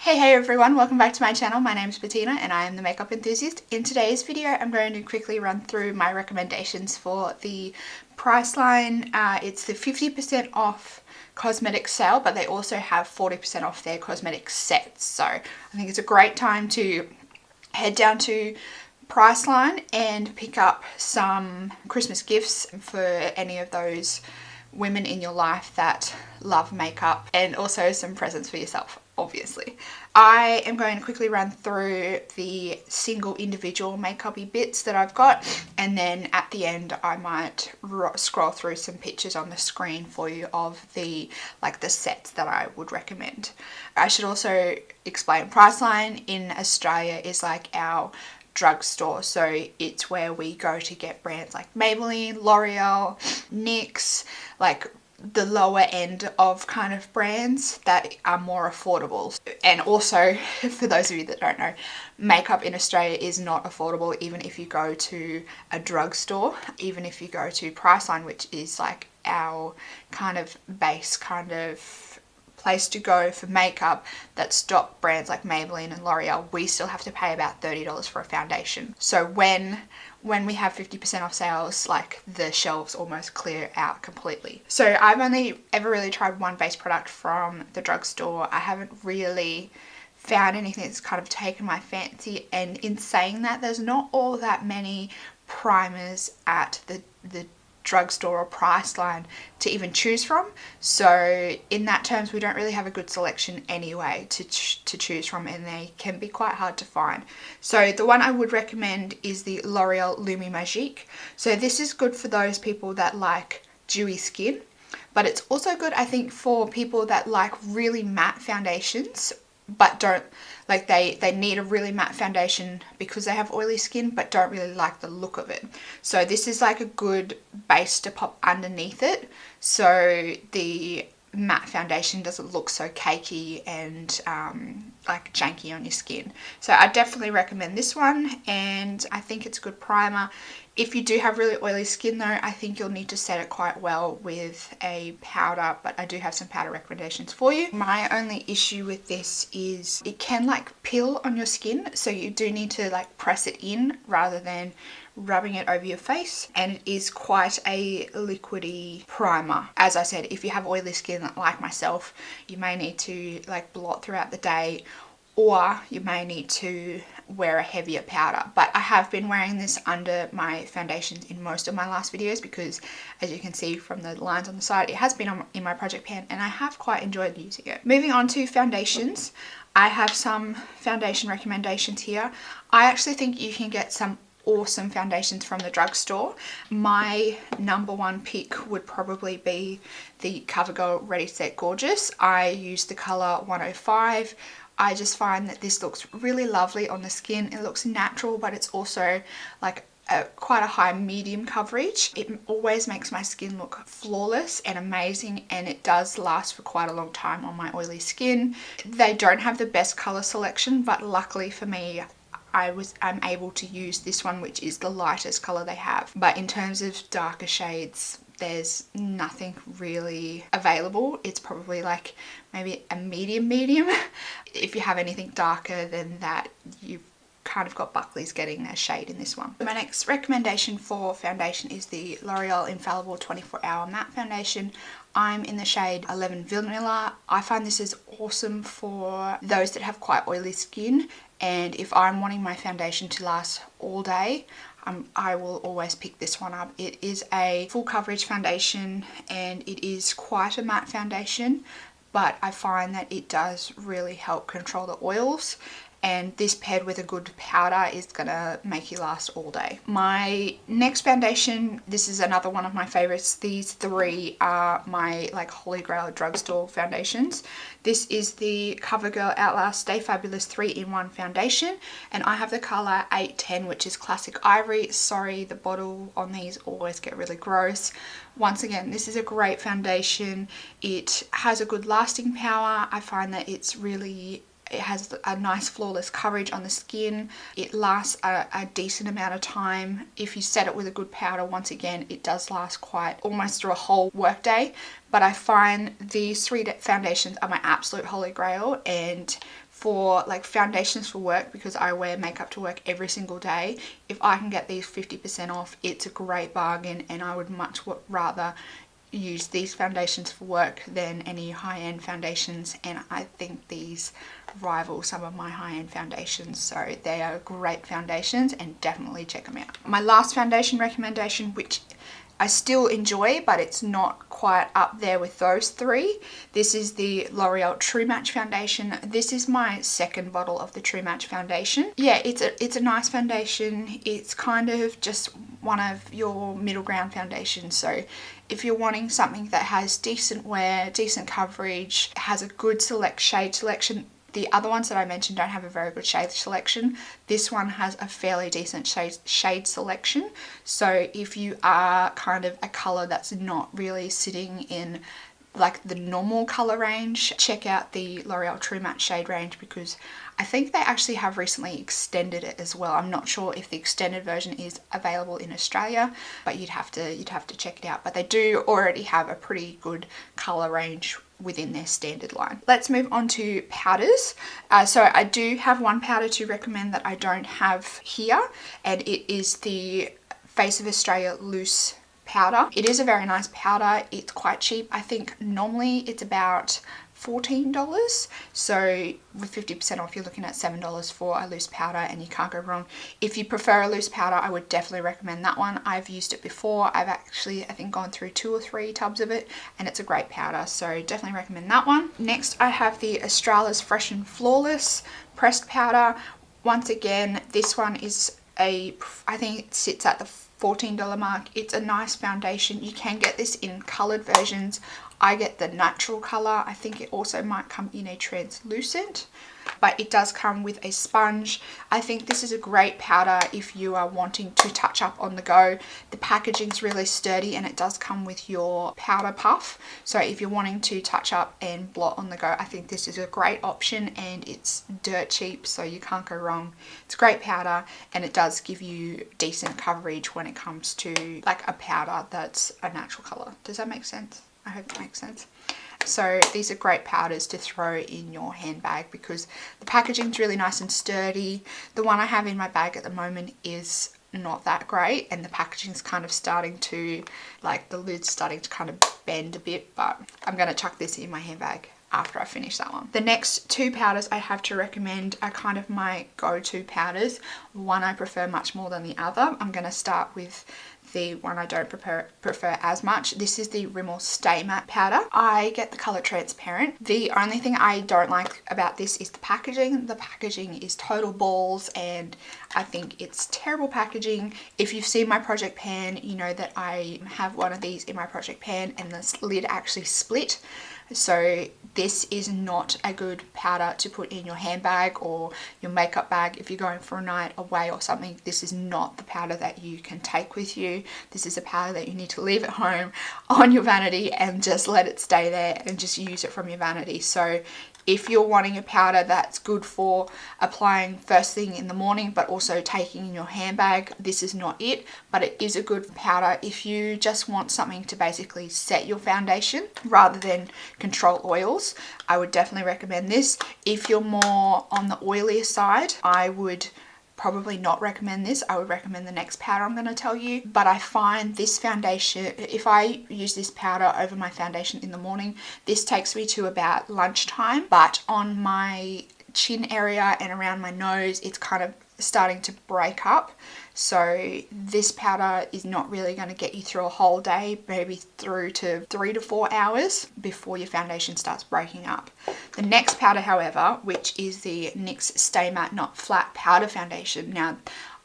Hey everyone, welcome back to my channel. My name is Bettina and I am the makeup enthusiast. In today's video I'm going to quickly run through my recommendations for the Priceline. It's the 50% off cosmetic sale, but they also have 40% off their cosmetic sets. So I think it's a great time to head down to Priceline and pick up some Christmas gifts for any of those women in your life that love makeup, and also some presents for yourself, obviously. I am going to quickly run through the single individual makeup-y bits that I've got, and then at the end I might scroll through some pictures on the screen for you of the sets that I would recommend. I should also explain Priceline in Australia is like our drugstore, so it's where we go to get brands like Maybelline, L'Oreal, NYX, like the lower end of kind of brands that are more affordable. And also, for those of you that don't know, makeup in Australia is not affordable even if you go to a drugstore, even if you go to Priceline, which is like our kind of base kind of place to go for makeup that stock brands like Maybelline and L'Oreal. We still have to pay about $30 for a foundation. So when we have 50% off sales, like the shelves almost clear out completely. So I've only ever really tried one base product from the drugstore. I haven't really found anything that's kind of taken my fancy, and in saying that, there's not all that many primers at the drugstore or Priceline to even choose from. So in that terms, we don't really have a good selection anyway to choose from, and they can be quite hard to find. So the one I would recommend is the L'Oreal Lumi Magique. So this is good for those people that like dewy skin, but it's also good, I think, for people that like really matte foundations but don't like, they need a really matte foundation because they have oily skin but don't really like the look of it. So this is like a good base to pop underneath it, so the matte foundation doesn't look so cakey and like janky on your skin. So I definitely recommend this one, and I think it's a good primer. If you do have really oily skin though, I think you'll need to set it quite well with a powder, but I do have some powder recommendations for you. My only issue with this is it can like peel on your skin, so you do need to like press it in rather than rubbing it over your face, and it is quite a liquidy primer. As I said, if you have oily skin like myself, you may need to like blot throughout the day, or you may need to wear a heavier powder. But I have been wearing this under my foundations in most of my last videos because, as you can see from the lines on the side, it has been in my project pan and I have quite enjoyed using it. Moving on to foundations, I have some foundation recommendations here. I actually think you can get some awesome foundations from the drugstore. My number one pick would probably be the Covergirl Ready Set Gorgeous. I use the color 105. I just find that this looks really lovely on the skin. It looks natural, but it's also like quite a high medium coverage. It always makes my skin look flawless and amazing, and it does last for quite a long time on my oily skin. They don't have the best color selection, but luckily for me, I'm able to use this one, which is the lightest color they have. But in terms of darker shades, there's nothing really available. It's probably like maybe a medium. If you have anything darker than that, you've kind of got Buckley's getting a shade in this one. My next recommendation for foundation is the L'Oreal Infallible 24-Hour Matte Foundation. I'm in the shade 11 Vanilla. I find this is awesome for those that have quite oily skin, and if I'm wanting my foundation to last all day, I will always pick this one up. It is a full coverage foundation and it is quite a matte foundation, but I find that it does really help control the oils, and this paired with a good powder is gonna make you last all day. My next foundation, this is another one of my favorites. These three are my like holy grail drugstore foundations. This is the Covergirl Outlast Stay Fabulous 3-in-1 foundation, and I have the color 810, which is Classic Ivory. Sorry, the bottle on these always get really gross. Once again, this is a great foundation. It has a good lasting power. I find that it has a nice flawless coverage on the skin. It lasts a decent amount of time. If you set it with a good powder, once again, it does last quite almost through a whole workday. But I find these three foundations are my absolute holy grail, and for like foundations for work, because I wear makeup to work every single day, if I can get these 50% off, it's a great bargain, and I would much rather use these foundations for work than any high-end foundations, and I think these rival some of my high-end foundations, so they are great foundations and definitely check them out. My last foundation recommendation, which I still enjoy, but it's not quite up there with those three. This is the L'Oreal True Match foundation. This is my second bottle of the True Match foundation. Yeah, it's a nice foundation. It's kind of just one of your middle ground foundations. So if you're wanting something that has decent wear, decent coverage, has a good shade selection. The other ones that I mentioned don't have a very good shade selection. This one has a fairly decent shade selection. So if you are kind of a colour that's not really sitting in like the normal colour range, check out the L'Oreal True Match shade range, because I think they actually have recently extended it as well. I'm not sure if the extended version is available in Australia, but you'd have to check it out. But they do already have a pretty good colour range within their standard line. Let's move on to powders. So I do have one powder to recommend that I don't have here, and it is the Face of Australia Loose powder. It is a very nice powder. It's quite cheap. I think normally it's about $14, so with 50% off you're looking at $7 for a loose powder, and you can't go wrong. If you prefer a loose powder, I would definitely recommend that one. I've used it before. I've actually, I think, gone through 2 or 3 tubs of it, and it's a great powder, so definitely recommend that one. Next I have the Australis Fresh and Flawless pressed powder. Once again, this one is I think it sits at the $14 mark. It's a nice foundation. You can get this in coloured versions. I get the natural colour. I think it also might come in a translucent, but it does come with a sponge. I think this is a great powder if you are wanting to touch up on the go. The packaging is really sturdy, and it does come with your powder puff. So if you're wanting to touch up and blot on the go, I think this is a great option, and it's dirt cheap, so you can't go wrong. It's a great powder, and it does give you decent coverage when it comes to like a powder that's a natural colour. Does that make sense? I hope that makes sense. So these are great powders to throw in your handbag because the packaging is really nice and sturdy. The one I have in my bag at the moment is not that great, and the packaging is kind of starting to, like the lid's starting to kind of bend a bit, but I'm going to chuck this in my handbag after I finish that one. The next 2 powders I have to recommend are kind of my go-to powders. One I prefer much more than the other. I'm going to start with the one I don't prefer as much. This is the Rimmel Stay Matte powder. I get the colour transparent. The only thing I don't like about this is the packaging. The packaging is total balls, and I think it's terrible packaging. If you've seen my project pan, you know that I have one of these in my project pan, and the lid actually split. So this is not a good powder to put in your handbag or your makeup bag if you're going for a night away or something. This is not the powder that you can take with you. This is a powder that you need to leave at home on your vanity and just let it stay there and just use it from your vanity. So if you're wanting a powder that's good for applying first thing in the morning but also taking in your handbag, this is not it, but it is a good powder if you just want something to basically set your foundation rather than control oils. I would definitely recommend this. If you're more on the oilier side, I would probably not recommend this. I would recommend the next powder I'm going to tell you. But I find this foundation, if I use this powder over my foundation in the morning, this takes me to about lunchtime. But on my chin area and around my nose, it's kind of starting to break up. So this powder is not really going to get you through a whole day, maybe through to 3 to 4 hours before your foundation starts breaking up. The next powder, however, which is the NYX Stay Matte Not Flat Powder Foundation. Now,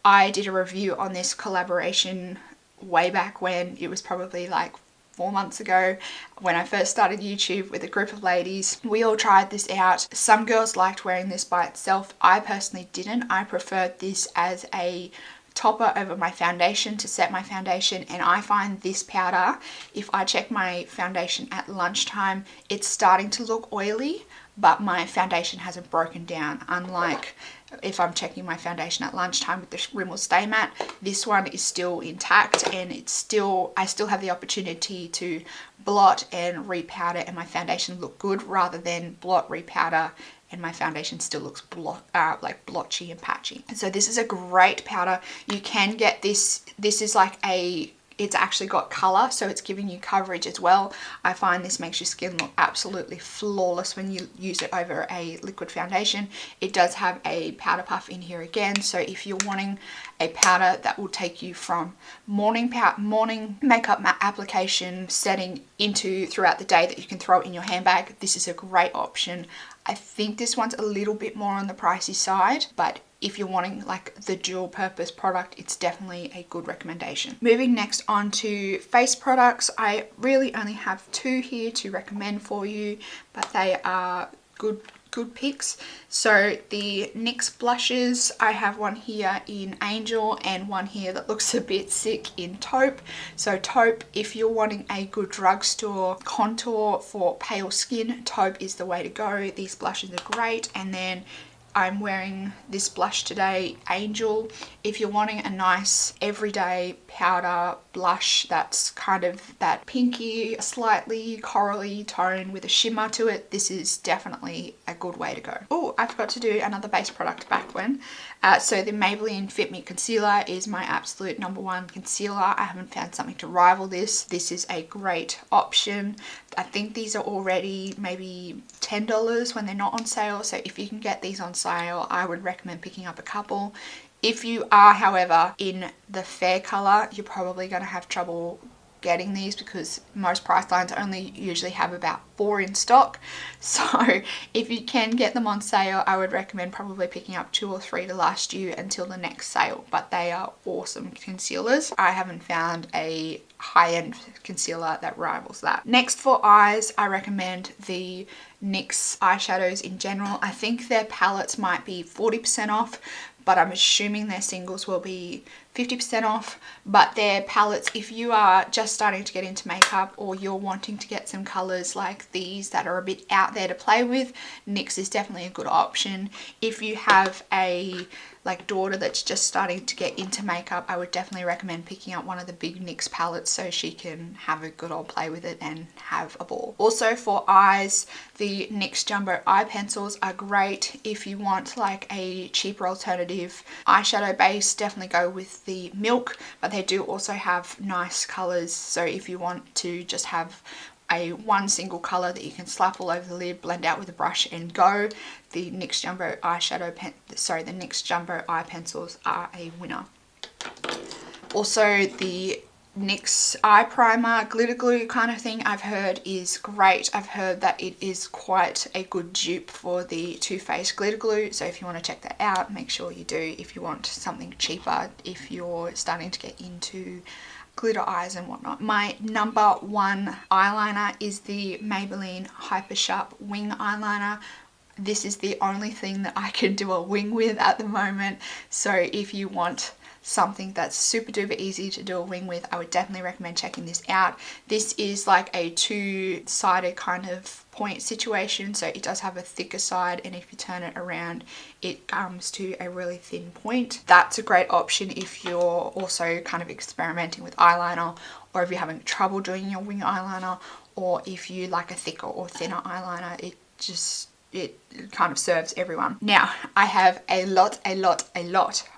I did a review on this collaboration way back when. It was probably like 4 months ago when I first started YouTube with a group of ladies. We all tried this out. Some girls liked wearing this by itself. I personally didn't. I preferred this as a topper over my foundation to set my foundation, and I find this powder, if I check my foundation at lunchtime, it's starting to look oily, but my foundation hasn't broken down. Unlike if I'm checking my foundation at lunchtime with the Rimmel Stay Matte, this one is still intact, and I still have the opportunity to blot and repowder and my foundation look good, rather than blot, repowder, and my foundation still looks like blotchy and patchy. So this is a great powder. You can get this is like it's actually got color, so it's giving you coverage as well. I find this makes your skin look absolutely flawless when you use it over a liquid foundation. It does have a powder puff in here again, so if you're wanting a powder that will take you from morning makeup application setting into throughout the day that you can throw it in your handbag, this is a great option. I think this one's a little bit more on the pricey side, but if you're wanting like the dual purpose product, it's definitely a good recommendation. Moving next on to face products, I really only have 2 here to recommend for you, but they are good picks. So the NYX blushes, I have one here in Angel and one here that looks a bit sick in Taupe. So Taupe, if you're wanting a good drugstore contour for pale skin, Taupe is the way to go. These blushes are great. And then I'm wearing this blush today, Angel. If you're wanting a nice everyday powder blush that's kind of that pinky, slightly corally tone with a shimmer to it, this is definitely a good way to go. Oh, I forgot to do another base product back when. So the Maybelline Fit Me Concealer is my absolute #1 concealer. I haven't found something to rival this. This is a great option. I think these are already maybe $10 when they're not on sale. So if you can get these on sale, I would recommend picking up a couple. If you are, however, in the fair color, you're probably going to have trouble getting these because most Pricelines only usually have about 4 in stock. So if you can get them on sale, I would recommend probably picking up 2 or 3 to last you until the next sale. But they are awesome concealers. I haven't found a high-end concealer that rivals that. Next, for eyes, I recommend the NYX eyeshadows in general. I think their palettes might be 40% off, but I'm assuming their singles will be 50% off. But their palettes, if you are just starting to get into makeup or you're wanting to get some colors like these that are a bit out there to play with, NYX is definitely a good option. If you have a daughter that's just starting to get into makeup, I would definitely recommend picking up one of the big NYX palettes so she can have a good old play with it and have a ball. Also for eyes, the NYX Jumbo eye pencils are great. If you want like a cheaper alternative eyeshadow base, definitely go with the Milk, but they do also have nice colors. So if you want to just have one single color that you can slap all over the lid, blend out with a brush and go, the NYX Jumbo the NYX Jumbo eye pencils are a winner. Also the NYX eye primer, glitter glue kind of thing, I've heard is great. I've heard that it is quite a good dupe for the Too Faced glitter glue. So if you want to check that out, make sure you do if you want something cheaper if you're starting to get into glitter eyes and whatnot. My #1 eyeliner is the Maybelline Hyper Sharp Wing Eyeliner. This is the only thing that I can do a wing with at the moment. So if you want something that's super duper easy to do a wing with, I would definitely recommend checking this out. This is like a 2-sided kind of point situation, so it does have a thicker side, and if you turn it around it comes to a really thin point. That's a great option if you're also kind of experimenting with eyeliner, or if you're having trouble doing your wing eyeliner, or if you like a thicker or thinner eyeliner. It kind of serves everyone. Now I have a lot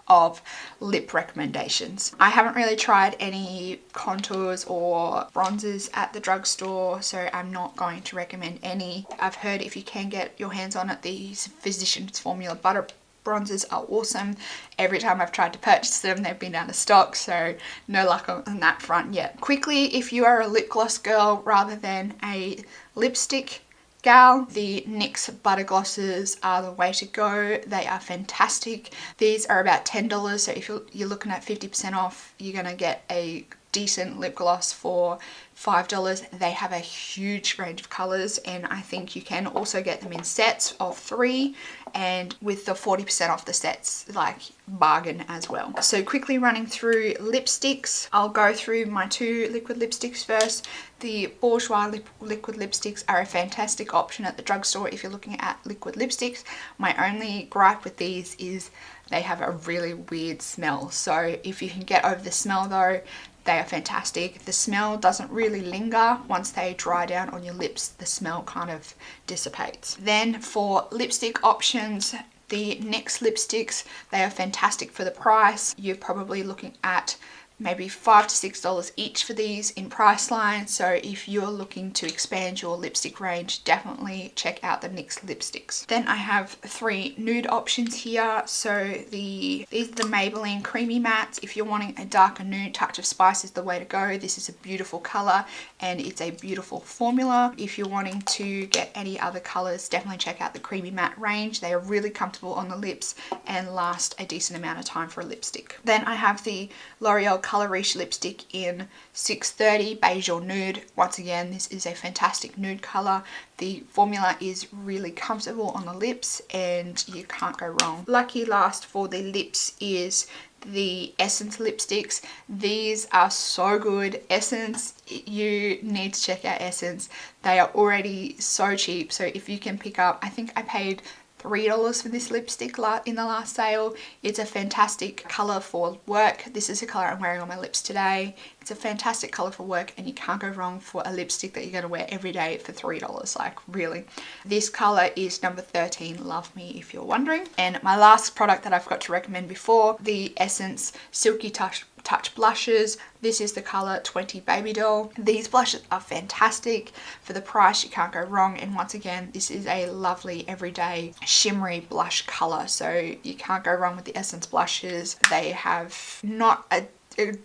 of lip recommendations. I haven't really tried any contours or bronzers at the drugstore, so I'm not going to recommend any. I've heard if you can get your hands on it, these Physicians Formula butter bronzers are awesome. Every time I've tried to purchase them, they've been out of stock, so no luck on that front yet. Quickly, if you are a lip gloss girl rather than a lipstick gal, the NYX Butter Glosses are the way to go. They are fantastic. These are about $10, so if you're looking at 50% off, you're gonna get a decent lip gloss for $5. They have a huge range of colors, and I think you can also get them in sets of 3, and with the 40% off the sets, like bargain as well. So quickly running through lipsticks, I'll go through my 2 liquid lipsticks first. The Bourjois liquid lipsticks are a fantastic option at the drugstore if you're looking at liquid lipsticks. My only gripe with these is they have a really weird smell. So if you can get over the smell though, they are fantastic. The smell doesn't really linger. Once they dry down on your lips, the smell kind of dissipates. Then for lipstick options, the NYX lipsticks, they are fantastic for the price. You're probably looking at maybe $5 to $6 each for these in Priceline. So if you're looking to expand your lipstick range, definitely check out the NYX lipsticks. Then I have 3 nude options here. So these are the Maybelline creamy mattes. If you're wanting a darker nude, touch of spice is the way to go. This is a beautiful color and it's a beautiful formula. If you're wanting to get any other colors, definitely check out the creamy matte range. They are really comfortable on the lips and last a decent amount of time for a lipstick. Then I have the L'Oreal Color Riche lipstick in 630 Beige or Nude. Once again, this is a fantastic nude color. The formula is really comfortable on the lips and you can't go wrong. Lucky last for the lips is the Essence lipsticks. These are so good. Essence, you need to check out Essence. They are already so cheap, so if you can pick up, I think I paid $3 for this lipstick in the last sale. It's a fantastic color for work. This is the color I'm wearing on my lips today. It's a fantastic color for work and you can't go wrong for a lipstick that you're going to wear every day for $3. Like, really. This color is number 13, Love Me, if you're wondering. And my last product that I forgot to recommend before, the Essence Silky Touch blushes. This is the color 20 Baby Doll. These blushes are fantastic. For the price, you can't go wrong. And once again, this is a lovely everyday shimmery blush color, so you can't go wrong with the Essence blushes. They have not a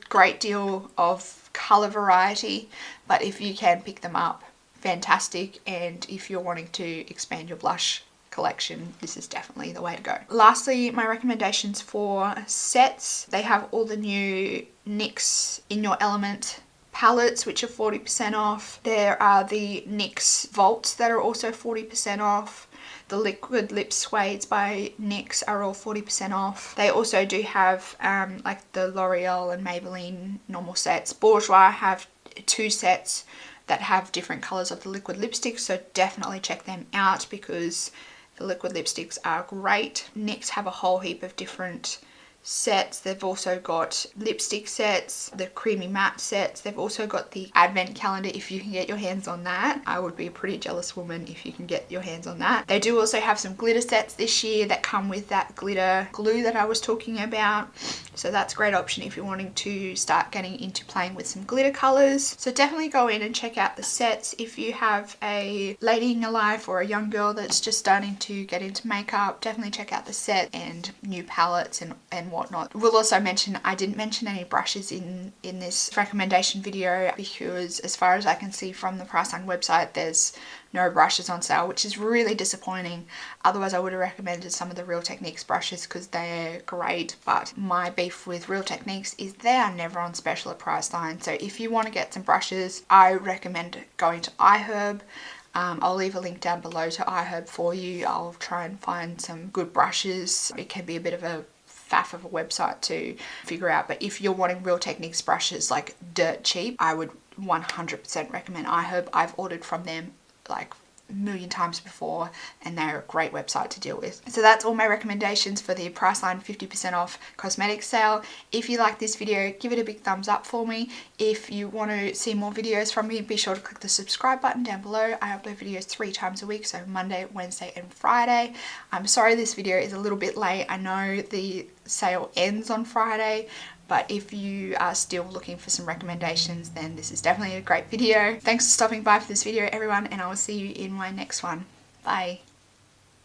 great deal of color variety, but if you can pick them up, fantastic. And if you're wanting to expand your blush collection, this is definitely the way to go. Lastly, my recommendations for sets. They have all the new NYX In Your Element palettes, which are 40% off. There are the NYX Vaults that are also 40% off. The liquid lip suedes by NYX are all 40% off. They also do have like the L'Oreal and Maybelline normal sets. Bourjois have 2 sets that have different colors of the liquid lipsticks, so definitely check them out because the liquid lipsticks are great. NYX have a whole heap of different sets. They've also got lipstick sets, the creamy matte sets. They've also got the advent calendar if you can get your hands on that. I would be a pretty jealous woman if you can get your hands on that. They do also have some glitter sets this year that come with that glitter glue that I was talking about. So that's a great option if you're wanting to start getting into playing with some glitter colors. So definitely go in and check out the sets. If you have a lady in your life or a young girl that's just starting to get into makeup, definitely check out the set and new palettes and whatnot. We'll also mention, I didn't mention any brushes in this recommendation video because as far as I can see from the Priceline website, there's no brushes on sale, which is really disappointing. Otherwise, I would have recommended some of the Real Techniques brushes because they're great, but my beef with Real Techniques is they are never on special at Priceline. So if you want to get some brushes, I recommend going to iHerb. I'll leave a link down below to iHerb for you. I'll try and find some good brushes. It can be a bit of a faff of a website to figure out, but if you're wanting Real Techniques brushes like dirt cheap, I would 100% recommend iHerb. I've ordered from them like a million times before and they're a great website to deal with. So that's all my recommendations for the Priceline 50% off cosmetics sale. If you like this video, give it a big thumbs up for me. If you want to see more videos from me, be sure to click the subscribe button down below. I upload videos 3 times a week, so Monday, Wednesday and Friday. I'm sorry this video is a little bit late. I know the sale ends on Friday, but if you are still looking for some recommendations, then this is definitely a great video. Thanks for stopping by for this video, everyone, and I will see you in my next one. Bye.